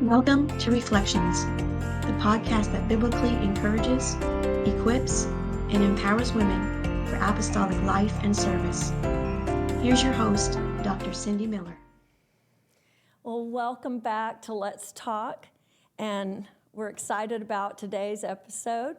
Welcome to Reflections, the podcast that biblically encourages, equips, and empowers women for apostolic life and service. Here's your host, Dr. Cindy Miller. Well, welcome back to Let's Talk, and we're excited about today's episode.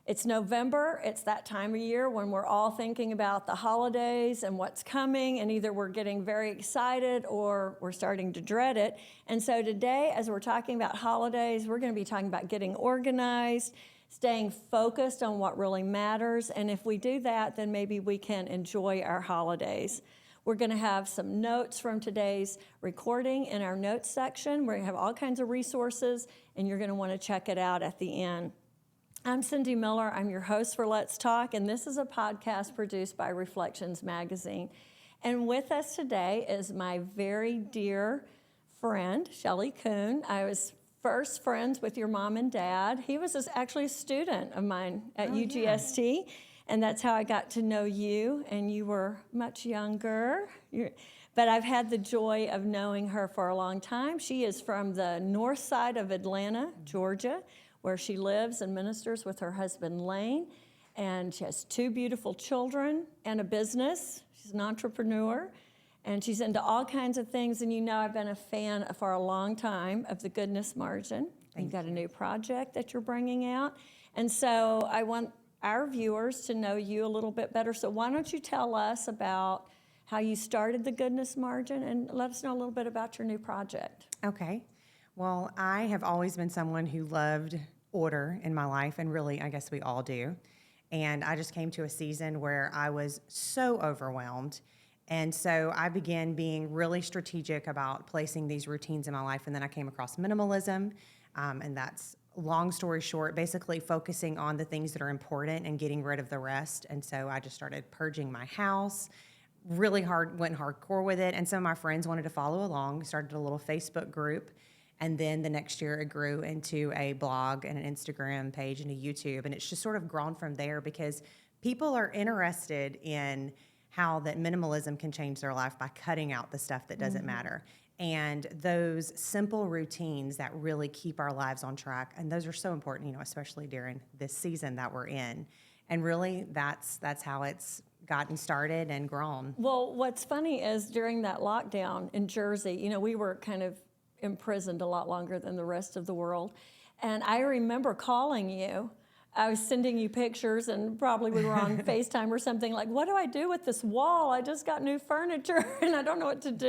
It's November. It's that time of year when we're all thinking about the holidays and what's coming, and either we're getting very excited or we're starting to dread it. And so today, as we're talking about holidays, we're going to be talking about getting organized, staying focused on what really matters, and if we do that, then maybe we can enjoy our holidays. We're going to have some notes from today's recording in our notes section. We're going to have all kinds of resources, and you're going to want to check it out at the end. I'm Cindy Miller. I'm your host for Let's Talk, and this is a podcast produced by Reflections Magazine. And with us today is my very dear friend, Shelley Coon. I was first friends with your mom and dad. He was actually a student of mine at UGST, and that's how I got to know you, and you were much younger. But I've had the joy of knowing her for a long time. She is from the north side of Atlanta, Georgia, where she lives and ministers with her husband, Lane. And she has two beautiful children and a business. She's an entrepreneur, and she's into all kinds of things. And you know I've been a fan for a long time of the Goodness Margin. You've got a new project that you're bringing out. And so I want our viewers to know you a little bit better. So why don't you tell us about how you started the Goodness Margin and let us know a little bit about your new project. Okay. Well, I have always been someone who loved order in my life, and really, I guess we all do. And I just came to a season where I was so overwhelmed. And so I began being really strategic about placing these routines in my life. And then I came across minimalism, and that's, long story short, basically focusing on the things that are important and getting rid of the rest. And so I just started purging my house, went hardcore with it. And some of my friends wanted to follow along, started a little Facebook group. And then the next year it grew into a blog and an Instagram page and a YouTube. And it's just sort of grown from there because people are interested in how that minimalism can change their life by cutting out the stuff that doesn't matter. And those simple routines that really keep our lives on track. And those are so important, especially during this season that we're in. And really that's how it's gotten started and grown. Well, what's funny is during that lockdown in Jersey, we were kind of imprisoned a lot longer than the rest of the world. And I remember calling you. I was sending you pictures, and probably we were on FaceTime or something, like, what do I do with this wall? I just got new furniture, and I don't know what to do.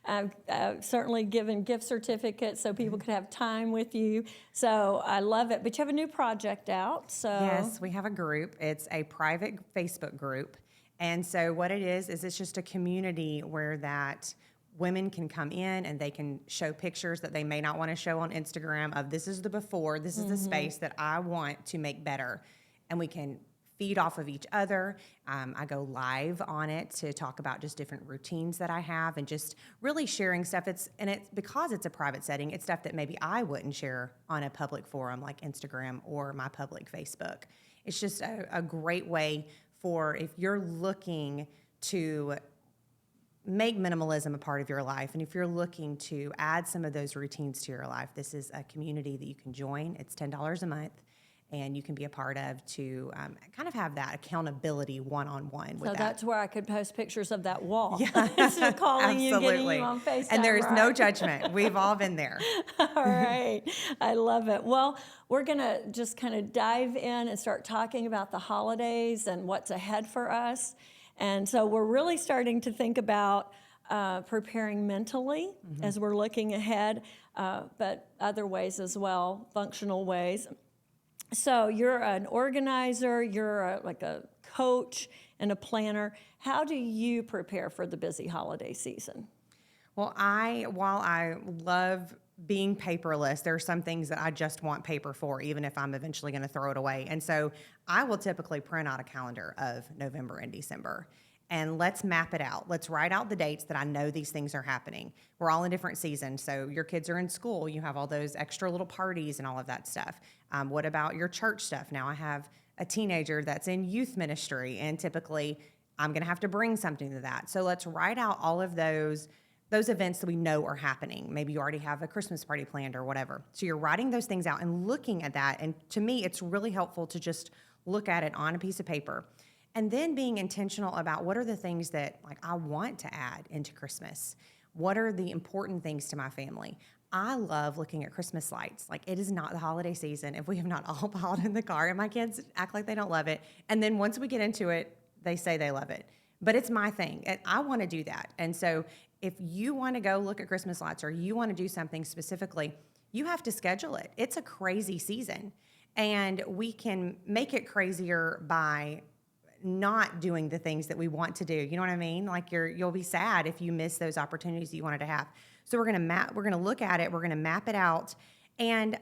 And I've certainly given gift certificates so people could have time with you. So I love it. But you have a new project out. So yes, we have a group. It's a private Facebook group. And so what it is it's just a community where that women can come in and they can show pictures that they may not want to show on Instagram of this is the before, this is the space that I want to make better. And we can feed off of each other. I go live on it to talk about just different routines that I have and just really sharing stuff. Because it's a private setting, it's stuff that maybe I wouldn't share on a public forum like Instagram or my public Facebook. It's just a great way for if you're looking to make minimalism a part of your life. And if you're looking to add some of those routines to your life, this is a community that you can join. It's $10 a month, and you can be a part of to kind of have that accountability one-on-one with so that. that's where I could post pictures of that wall. Yeah. Instead of calling you, getting Absolutely. you on FaceTime. And there is right? no judgment. We've all been there. All right. I love it. Well, we're going to just kind of dive in and start talking about the holidays and what's ahead for us. And so we're really starting to think about preparing mentally as we're looking ahead, but other ways as well, functional ways. So you're an organizer, you're like a coach and a planner. How do you prepare for the busy holiday season? Well, while I love being paperless, there are some things that I just want paper for, even if I'm eventually going to throw it away. And so I will typically print out a calendar of November and December. And let's map it out. Let's write out the dates that I know these things are happening. We're all in different seasons. So your kids are in school. You have all those extra little parties and all of that stuff. What about your church stuff? Now I have a teenager that's in youth ministry, and typically I'm going to have to bring something to that. So let's write out all of those those events that we know are happening. Maybe you already have a Christmas party planned or whatever. So you're writing those things out and looking at that. And to me, it's really helpful to just look at it on a piece of paper. And then being intentional about what are the things that like I want to add into Christmas. What are the important things to my family? I love looking at Christmas lights. Like, it is not the holiday season if we have not all piled in the car, and my kids act like they don't love it. And then once we get into it, they say they love it. But it's my thing, and I want to do that. And so if you want to go look at Christmas lights or you want to do something specifically, you have to schedule it. It's a crazy season, and we can make it crazier by not doing the things that we want to do. You know what I mean? Like you'll be sad if you miss those opportunities you wanted to have. So we're going to look at it, we're going to map it out. And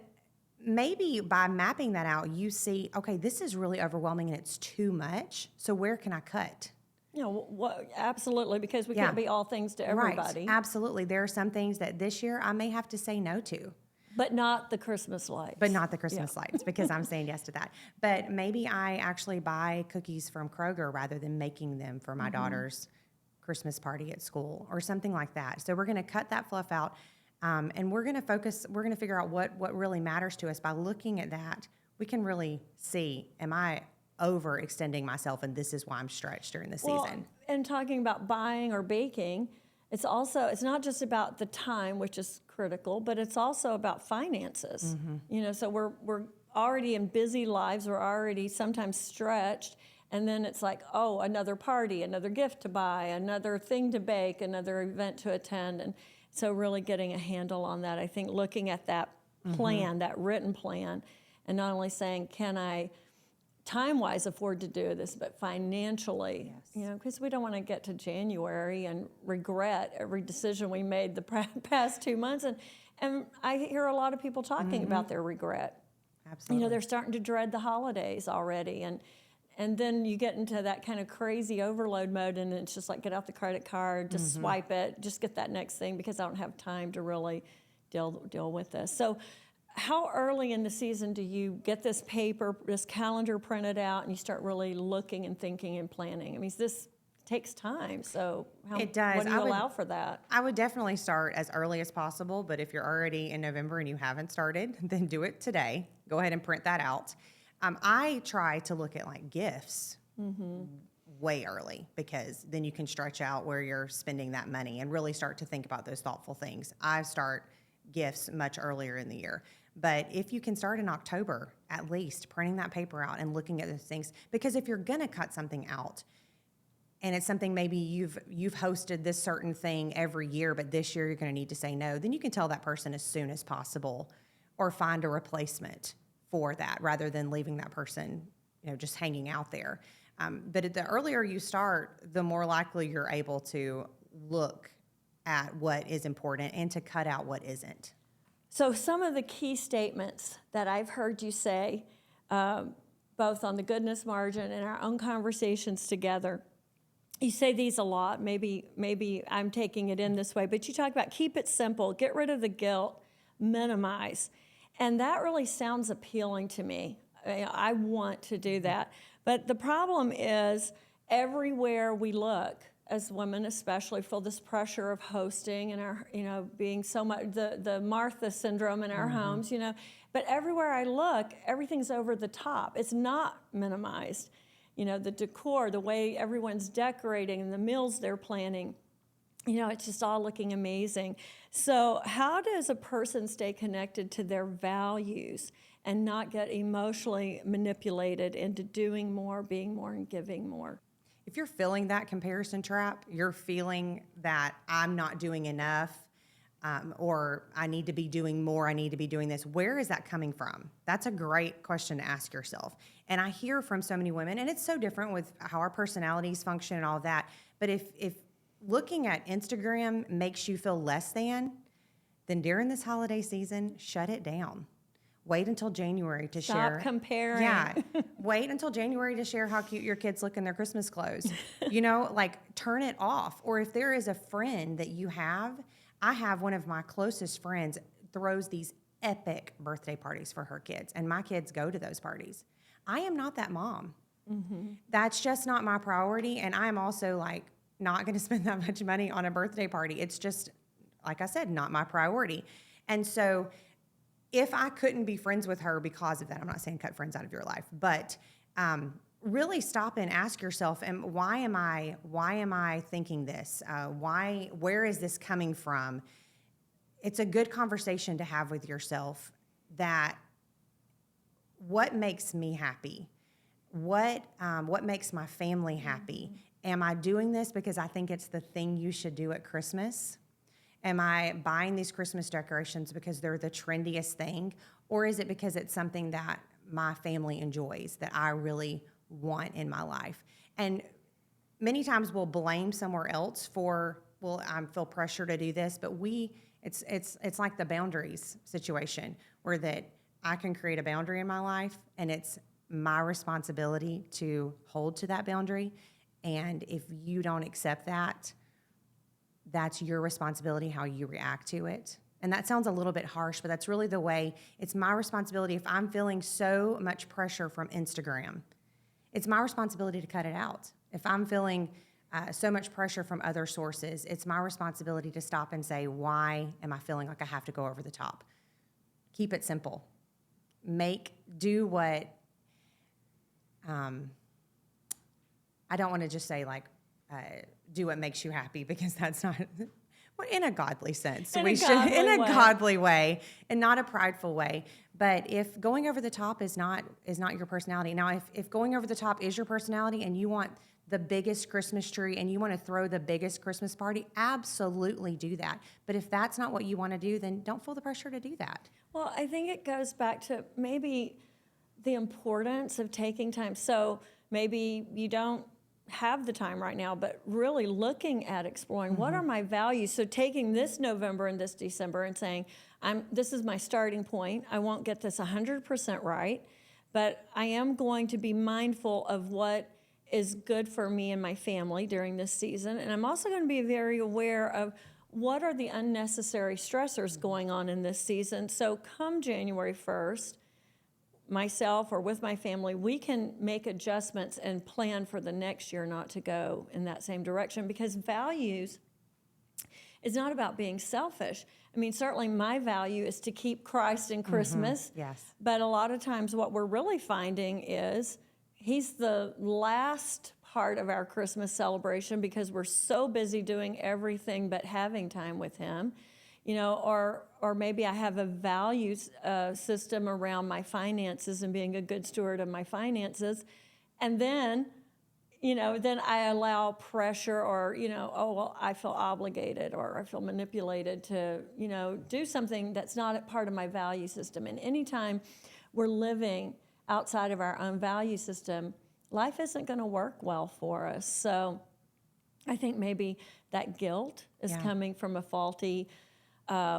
maybe by mapping that out, you see, okay, this is really overwhelming and it's too much. So where can I cut? You know, absolutely, because we can't be all things to everybody. Right, absolutely. There are some things that this year I may have to say no to. But not the Christmas lights. But not the Christmas lights, because I'm saying yes to that. But maybe I actually buy cookies from Kroger rather than making them for my daughter's Christmas party at school or something like that. So we're going to cut that fluff out, and we're going to figure out what really matters to us. By looking at that, we can really see, am I overextending myself, and this is why I'm stretched during the season. And talking about buying or baking, it's not just about the time, which is critical, but it's also about finances. You know, so we're already in busy lives, we're already sometimes stretched, and then it's like, oh, another party, another gift to buy, another thing to bake, another event to attend. And so really getting a handle on that, I think looking at that plan, that written plan, and not only saying, can I time-wise afford to do this, but financially, you know, because we don't want to get to January and regret every decision we made the past 2 months. And I hear a lot of people talking about their regret. Absolutely. You know, they're starting to dread the holidays already. And then you get into that kind of crazy overload mode, and it's just like, get out the credit card, just swipe it, just get that next thing because I don't have time to really deal with this. So how early in the season do you get this paper, this calendar printed out, and you start really looking and thinking and planning? I mean, this takes time, so it does. What do you allow for that? I would definitely start as early as possible, but if you're already in November and you haven't started, then do it today. Go ahead and print that out. I try to look at like gifts way early, because then you can stretch out where you're spending that money and really start to think about those thoughtful things. I start gifts much earlier in the year. But if you can start in October, at least printing that paper out and looking at those things, because if you're going to cut something out and it's something maybe you've hosted this certain thing every year, but this year you're going to need to say no, then you can tell that person as soon as possible or find a replacement for that rather than leaving that person, you know, just hanging out there. But the earlier you start, the more likely you're able to look at what is important and to cut out what isn't. So some of the key statements that I've heard you say, both on the goodness margin and our own conversations together, you say these a lot. Maybe I'm taking it in this way, but you talk about keep it simple, get rid of the guilt, minimize. And that really sounds appealing to me. I want to do that. But the problem is everywhere we look, as women especially, feel this pressure of hosting and our, you know, being so much the Martha syndrome in our homes, you know. But everywhere I look, everything's over the top. It's not minimized. You know, the decor, the way everyone's decorating, and the meals they're planning, you know, it's just all looking amazing. So how does a person stay connected to their values and not get emotionally manipulated into doing more, being more, and giving more? If you're feeling that comparison trap, you're feeling that I'm not doing enough, or I need to be doing more, I need to be doing this, where is that coming from? That's a great question to ask yourself. And I hear from so many women, and it's so different with how our personalities function and all of that, but if looking at Instagram makes you feel less than, then during this holiday season, shut it down. Wait until January to share. Stop comparing. Yeah. Wait until January to share how cute your kids look in their Christmas clothes. You know, like turn it off. Or if there is a friend that you have, I have one of my closest friends throws these epic birthday parties for her kids, and my kids go to those parties. I am not that mom. That's just not my priority, and I'm also like not going to spend that much money on a birthday party. It's just like I said, not my priority. And so if I couldn't be friends with her because of that, I'm not saying cut friends out of your life, but really stop and ask yourself, and why am I thinking this? Where is this coming from? It's a good conversation to have with yourself, that what makes me happy? What makes my family happy? Am I doing this because I think it's the thing you should do at Christmas? Am I buying these Christmas decorations because they're the trendiest thing? Or is it because it's something that my family enjoys, that I really want in my life? And many times we'll blame somewhere else for, well, I feel pressure to do this, but it's like the boundaries situation, where that I can create a boundary in my life, and it's my responsibility to hold to that boundary. And if you don't accept that, that's your responsibility how you react to it. And that sounds a little bit harsh, but that's really the way. It's my responsibility. If I'm feeling so much pressure from Instagram, it's my responsibility to cut it out. If I'm feeling so much pressure from other sources, it's my responsibility to stop and say, why am I feeling like I have to go over the top? Keep it simple. Do what, I don't want to just say like, do what makes you happy, because that's not, well, in a godly sense. In a godly way, and not a prideful way. But if going over the top is not your personality. Now, if going over the top is your personality, and you want the biggest Christmas tree and you want to throw the biggest Christmas party, absolutely do that. But if that's not what you want to do, then don't feel the pressure to do that. Well, I think it goes back to maybe the importance of taking time. So maybe you don't have the time right now, but really looking at exploring what are my values. So taking this November and this December and saying, this is my starting point. I won't get this 100% right, but I am going to be mindful of what is good for me and my family during this season. And I'm also going to be very aware of what are the unnecessary stressors going on in this season. So come January 1st, myself or with my family, we can make adjustments and plan for the next year not to go in that same direction, because values is not about being selfish. I mean, certainly my value is to keep Christ in Christmas. Yes. But a lot of times what we're really finding is he's the last part of our Christmas celebration, because we're so busy doing everything but having time with him. You know, or maybe I have a values system around my finances and being a good steward of my finances. And then, then I allow pressure, or, oh, well, I feel obligated, or I feel manipulated to, do something that's not a part of my value system. And anytime we're living outside of our own value system, life isn't going to work well for us. So I think maybe that guilt is coming from a faulty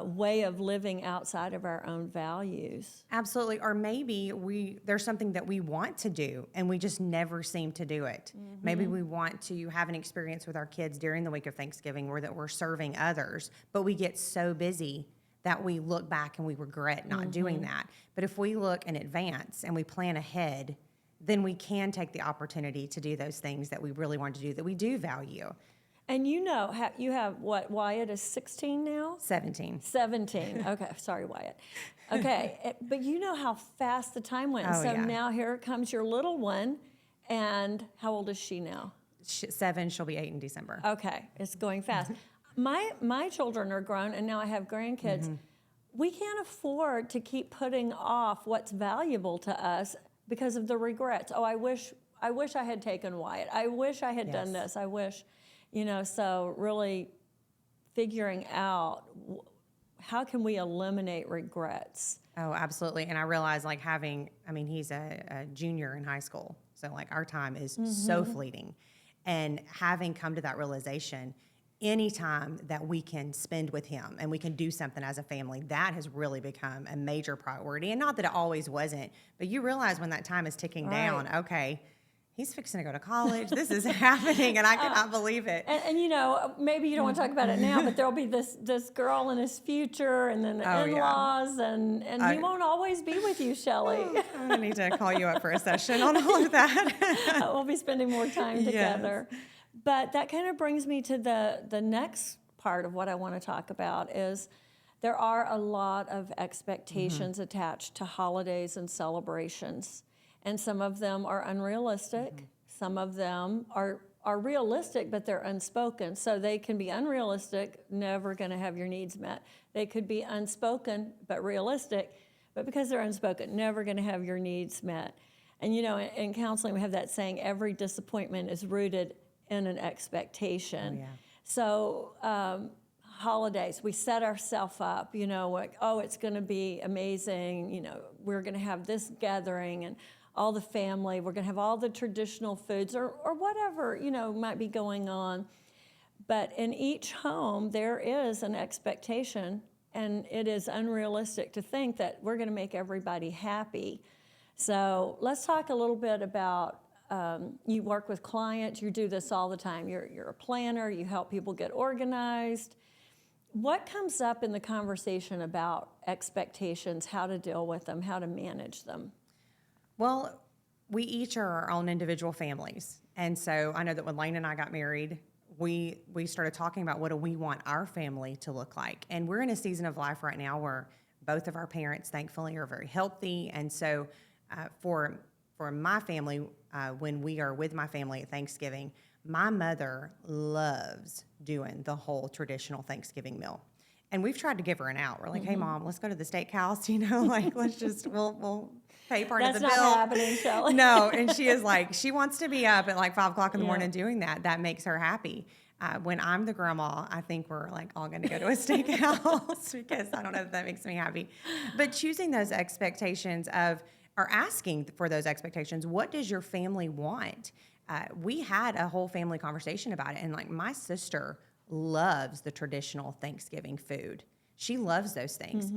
way of living outside of our own values. Absolutely. Or maybe there's something that we want to do and we just never seem to do it. Maybe we want to have an experience with our kids during the week of Thanksgiving where that we're serving others, but we get so busy that we look back and we regret not doing that. But if we look in advance and we plan ahead, then we can take the opportunity to do those things that we really want to do, that we do value. And you have what, Wyatt is 16 now? 17. 17. Okay, sorry, Wyatt. Okay, but you know how fast the time went. Oh, so yeah. now here comes your little one, and how old is she now? 7, she'll be 8 in December. Okay, it's going fast. My children are grown, and now I have grandkids. We can't afford to keep putting off what's valuable to us because of the regrets. Oh, I wish I had taken Wyatt. I wish I had done this. I wish... so really figuring out how can we eliminate regrets? Oh, absolutely. And I realize he's a junior in high school. So our time is so fleeting. And having come to that realization, any time that we can spend with him and we can do something as a family, that has really become a major priority. And not that it always wasn't, but you realize when that time is ticking down, okay, he's fixing to go to college. This is happening, and I cannot believe it. And maybe you don't want to talk about it now, but there'll be this girl in his future, and then the in-laws, and he won't always be with you, Shelley. I'm going to need to call you up for a session on all of that. We'll be spending more time together. Yes. But that kind of brings me to the next part of what I want to talk about is there are a lot of expectations attached to holidays and celebrations, and some of them are unrealistic. Some of them are realistic, but they're unspoken. So they can be unrealistic, never going to have your needs met. They could be unspoken, but realistic, but because they're unspoken, never going to have your needs met. And you know, in counseling, we have that saying, every disappointment is rooted in an expectation. Oh, yeah. So holidays, we set ourselves up, you know, like, oh, it's going to be amazing. You know, we're going to have this gathering and all the family. We're going to have all the traditional foods or whatever, you know, might be going on. But in each home, there is an expectation, and it is unrealistic to think that we're going to make everybody happy. So let's talk a little bit about, you work with clients, you do this all the time. You're a planner, you help people get organized. What comes up in the conversation about expectations, how to deal with them, how to manage them? Well, we each are our own individual families. And so I know that when Lane and I got married, we started talking about what do we want our family to look like. And we're in a season of life right now where both of our parents, thankfully, are very healthy. And so for my family, when we are with my family at Thanksgiving, my mother loves doing the whole traditional Thanksgiving meal. And we've tried to give her an out. We're like, hey, Mom, let's go to the steakhouse, you know, like, let's just, we'll pay part of the bill. That's not happening, Shelley. No, and she is like, she wants to be up at like 5 o'clock in the morning doing that. That makes her happy. When I'm the grandma, I think we're like all going to go to a steakhouse because I don't know if that makes me happy. But choosing those expectations of, or asking for those expectations, what does your family want? We had a whole family conversation about it, and like my sister loves the traditional Thanksgiving food. She loves those things.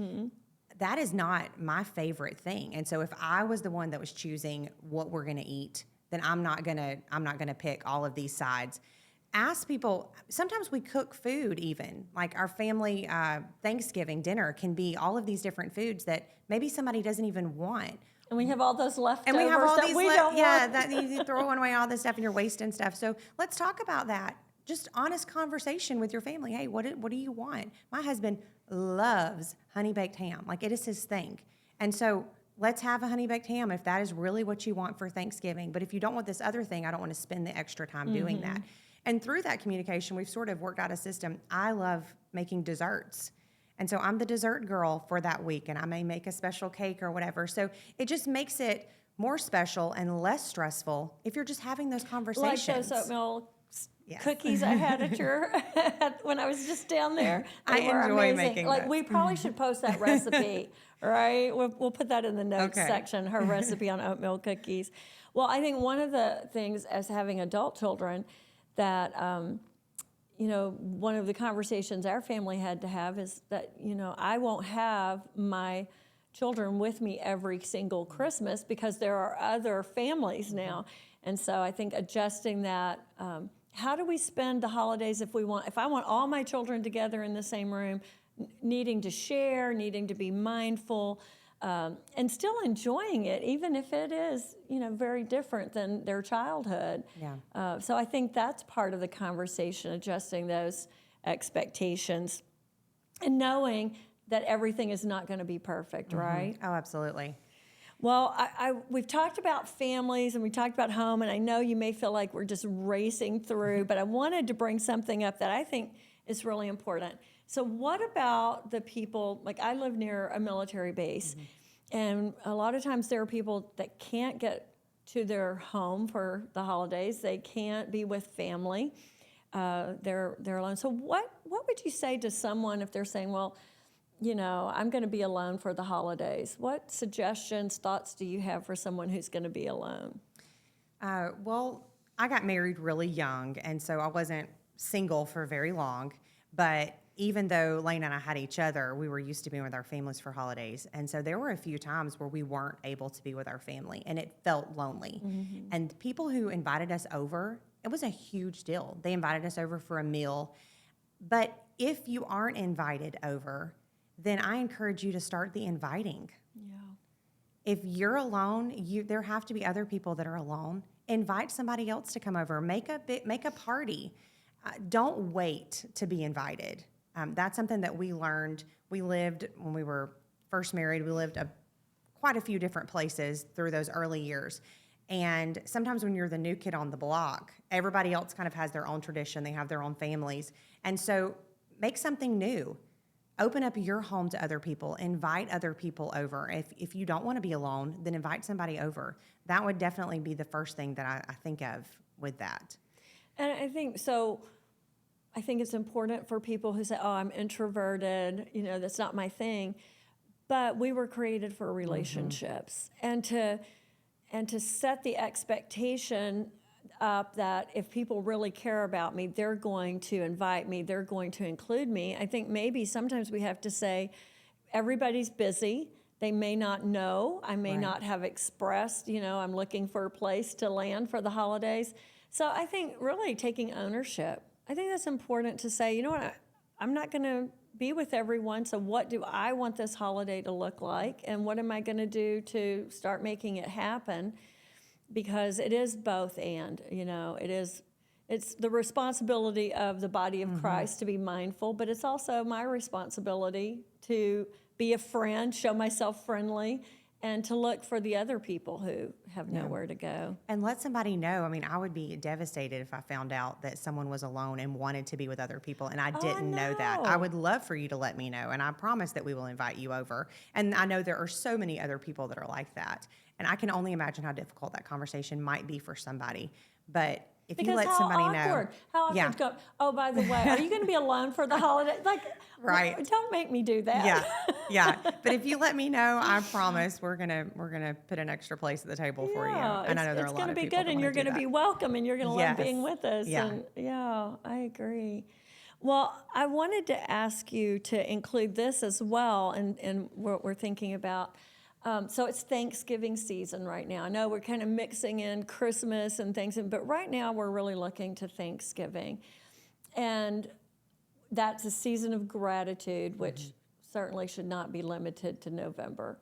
That is not my favorite thing. And so if I was the one that was choosing what we're going to eat, then I'm not going to pick all of these sides. Ask people. Sometimes we cook food even. Like our family Thanksgiving dinner can be all of these different foods that maybe somebody doesn't even want. And we have all those leftovers And we have all that these we don't want. that you throw away all this stuff and you're wasting stuff. So let's talk about that. Just honest conversation with your family. Hey, what do you want? My husband loves honey baked ham. Like it is his thing. And so let's have a honey baked ham if that is really what you want for Thanksgiving. But if you don't want this other thing, I don't want to spend the extra time doing that. And through that communication, we've sort of worked out a system. I love making desserts. And so I'm the dessert girl for that week, and I may make a special cake or whatever. So it just makes it more special and less stressful if you're just having those conversations. Like those oatmeal cookies I had at your when I was just down there. I enjoy making like those. we probably should post that recipe, right? We'll put that in the notes section, her recipe on oatmeal cookies. Well, I think one of the things as having adult children that you know, one of the conversations our family had to have is that, you know, I won't have my children with me every single Christmas because there are other families now. And so I think adjusting that, how do we spend the holidays if I want all my children together in the same room, needing to share, needing to be mindful, and still enjoying it, even if it is, you know, very different than their childhood. Yeah. So I think that's part of the conversation, adjusting those expectations and knowing that everything is not going to be perfect, right? Oh, absolutely. Well, we've talked about families and we talked about home, and I know you may feel like we're just racing through, but I wanted to bring something up that I think is really important. So what about the people, like I live near a military base, and a lot of times there are people that can't get to their home for the holidays. They can't be with family. They're alone. So what would you say to someone if they're saying, well, you know, I'm going to be alone for the holidays? What suggestions, thoughts do you have for someone who's going to be alone? Well, I got married really young, and so I wasn't single for very long. But even though Lane and I had each other, we were used to being with our families for holidays. And so there were a few times where we weren't able to be with our family, and it felt lonely. And people who invited us over, it was a huge deal. They invited us over for a meal. But if you aren't invited over, then I encourage you to start the inviting. Yeah. If you're alone, there have to be other people that are alone. Invite somebody else to come over. Make a party. don't wait to be invited. That's something that we learned. We lived, when we were first married, we lived quite a few different places through those early years. And sometimes when you're the new kid on the block, everybody else kind of has their own tradition. They have their own families. And so make something new. Open up your home to other people. Invite other people over. If you don't want to be alone, then invite somebody over. That would definitely be the first thing that I think of with that. And I think so. I think it's important for people who say, "Oh, I'm introverted. That's not my thing." But we were created for relationships, and to set the expectation up that if people really care about me, they're going to invite me, they're going to include me. I think maybe sometimes we have to say, everybody's busy. They may not know. I may not have expressed, I'm looking for a place to land for the holidays. So I think really taking ownership. I think that's important to say, I'm not going to be with everyone, so what do I want this holiday to look like? And what am I going to do to start making it happen? Because it is both and, it's the responsibility of the body of Christ to be mindful, but it's also my responsibility to be a friend, show myself friendly, and to look for the other people who have nowhere to go. And let somebody know. I mean, I would be devastated if I found out that someone was alone and wanted to be with other people, and I didn't know that. I would love for you to let me know, and I promise that we will invite you over. And I know there are so many other people that are like that, and I can only imagine how difficult that conversation might be for somebody. But if you let somebody know. How awkward to go, oh, by the way, are you going to be alone for the holiday? Right. Don't make me do that. Yeah. But if you let me know, I promise we're gonna put an extra place at the table for you. And I know there are a lot of people. It's going to be good, and you're going to be welcome, and you're going to love being with us. Yeah. And I agree. Well, I wanted to ask you to include this as well, and what we're thinking about. So it's Thanksgiving season right now. I know we're kind of mixing in Christmas and things, but right now we're really looking to Thanksgiving. And that's a season of gratitude, which certainly should not be limited to November.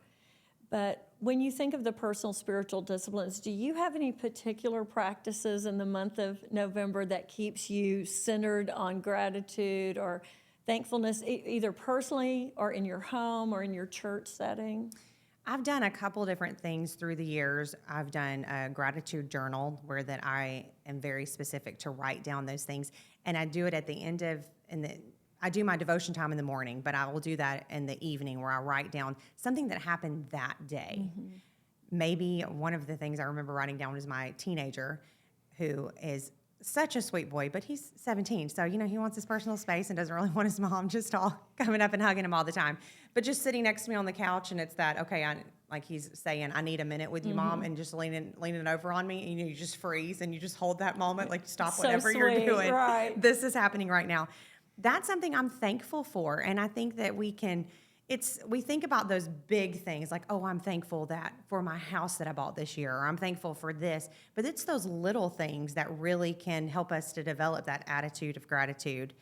But when you think of the personal spiritual disciplines, do you have any particular practices in the month of November that keeps you centered on gratitude or thankfulness, either personally or in your home or in your church setting? I've done a couple different things through the years. I've done a gratitude journal where that I am very specific to write down those things. And I do it at the end of, I do my devotion time in the morning, but I will do that in the evening where I write down something that happened that day. Maybe one of the things I remember writing down was my teenager, who is such a sweet boy, but he's 17. So, he wants his personal space and doesn't really want his mom just all coming up and hugging him all the time. But just sitting next to me on the couch, and it's that, okay, like he's saying, I need a minute with you, Mom, and just leaning over on me, and you just freeze and you just hold that moment, like stop whatever you're doing. Right. This is happening right now. That's something I'm thankful for, and I think that we think about those big things like, oh, I'm thankful that for my house that I bought this year, or I'm thankful for this, but it's those little things that really can help us to develop that attitude of gratitude,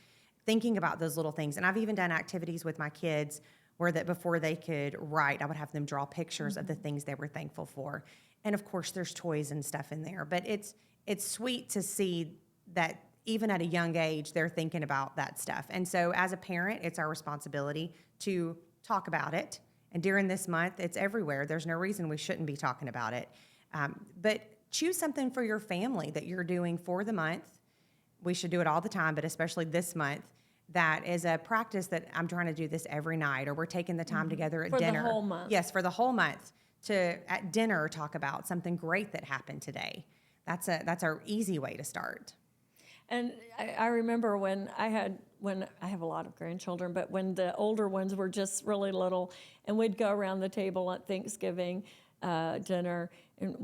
thinking about those little things. And I've even done activities with my kids where that before they could write, I would have them draw pictures of the things they were thankful for. And of course, there's toys and stuff in there, but it's sweet to see that even at a young age, they're thinking about that stuff. And so as a parent, it's our responsibility to talk about it. And during this month, it's everywhere. There's no reason we shouldn't be talking about it. But choose something for your family that you're doing for the month. We should do it all the time, but especially this month. That is a practice that I'm trying to do this every night, or we're taking the time together at dinner. For the whole month. Yes, for the whole month, to at dinner talk about something great that happened today. That's our easy way to start. And I remember when I have a lot of grandchildren, but when the older ones were just really little, and we'd go around the table at Thanksgiving dinner, and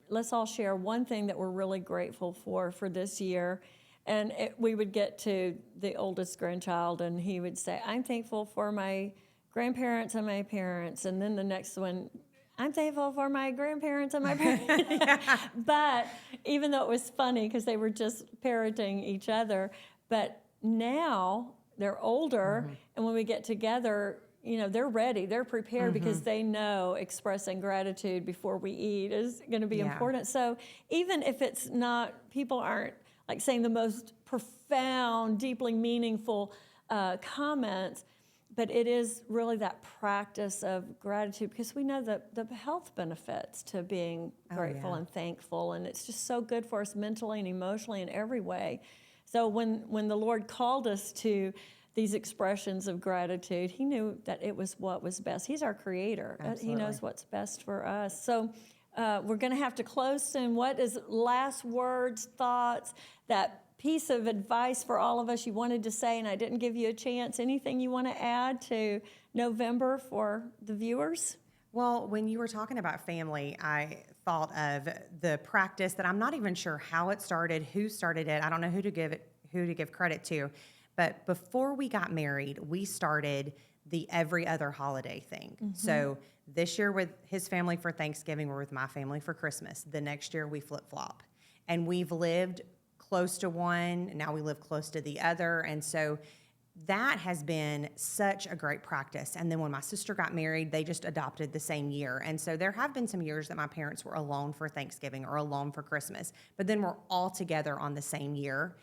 let's all share one thing that we're really grateful for this year. And we would get to the oldest grandchild, and he would say, I'm thankful for my grandparents and my parents. And then the next one, I'm thankful for my grandparents and my parents. But even though it was funny because they were just parroting each other, but now they're older, and when we get together, they're ready, they're prepared because they know expressing gratitude before we eat is going to be important. So even if it's not, people aren't like saying the most profound, deeply meaningful comments. But it is really that practice of gratitude, because we know that the health benefits to being grateful and thankful, and it's just so good for us mentally and emotionally in every way. So when the Lord called us to these expressions of gratitude, he knew that it was what was best. He's our creator. Absolutely. He knows what's best for us. So we're going to have to close soon. What is last words, thoughts, that piece of advice for all of us you wanted to say and I didn't give you a chance? Anything you want to add to November for the viewers? Well, when you were talking about family, I thought of the practice that I'm not even sure how it started, who started it. I don't know who to give credit to. But before we got married, we started the every other holiday thing. Mm-hmm. So this year with his family for Thanksgiving, we're with my family for Christmas. The next year we flip-flop. And we've lived close to one, now we live close to the other. And so that has been such a great practice. And then when my sister got married, they just adopted the same year. And so there have been some years that my parents were alone for Thanksgiving or alone for Christmas, but then we're all together on the same year.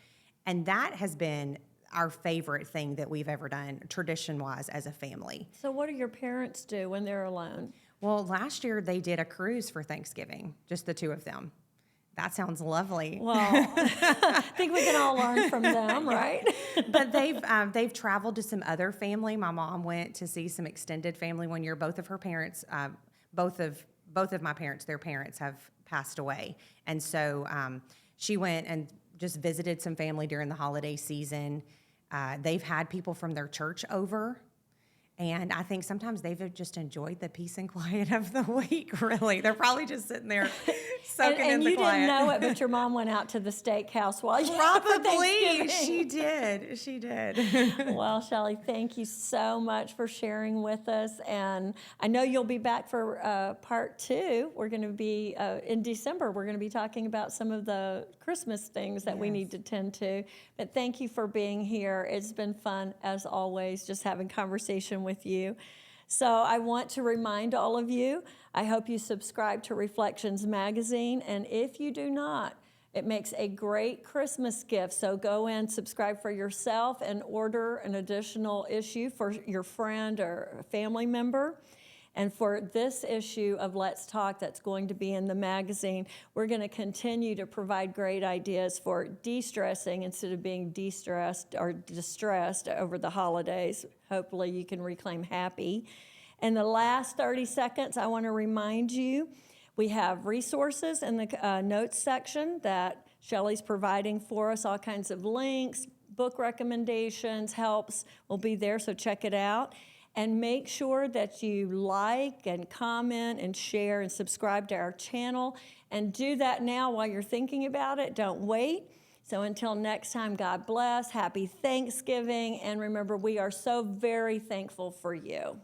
And that has been our favorite thing that we've ever done, tradition-wise, as a family. So what do your parents do when they're alone? Well, last year they did a cruise for Thanksgiving, just the two of them. That sounds lovely. Well, I think we can all learn from them, right? But they've traveled to some other family. My mom went to see some extended family one year. Both of her parents, both of my parents, their parents have passed away, and so she went and just visited some family during the holiday season. They've had people from their church over. And I think sometimes they've just enjoyed the peace and quiet of the week, really. They're probably just sitting there soaking in the quiet. And you didn't know it, but your mom went out to the steakhouse while you Probably. She did. Well, Shelley, thank you so much for sharing with us. And I know you'll be back for part 2. We're going to be, in December, we're going to be talking about some of the Christmas things that we need to tend to. But thank you for being here. It's been fun, as always, just having conversation with you. So I want to remind all of you, I hope you subscribe to Reflections Magazine, and if you do not, it makes a great Christmas gift. So go in, subscribe for yourself, and order an additional issue for your friend or a family member. And for this issue of Let's Talk that's going to be in the magazine, we're going to continue to provide great ideas for de-stressing instead of being de-stressed or distressed over the holidays. Hopefully you can reclaim happy. In the last 30 seconds, I want to remind you, we have resources in the notes section that Shelley's providing for us, all kinds of links, book recommendations, helps will be there, so check it out. And make sure that you like and comment and share and subscribe to our channel. And do that now while you're thinking about it. Don't wait. So until next time, God bless. Happy Thanksgiving. And remember, we are so very thankful for you.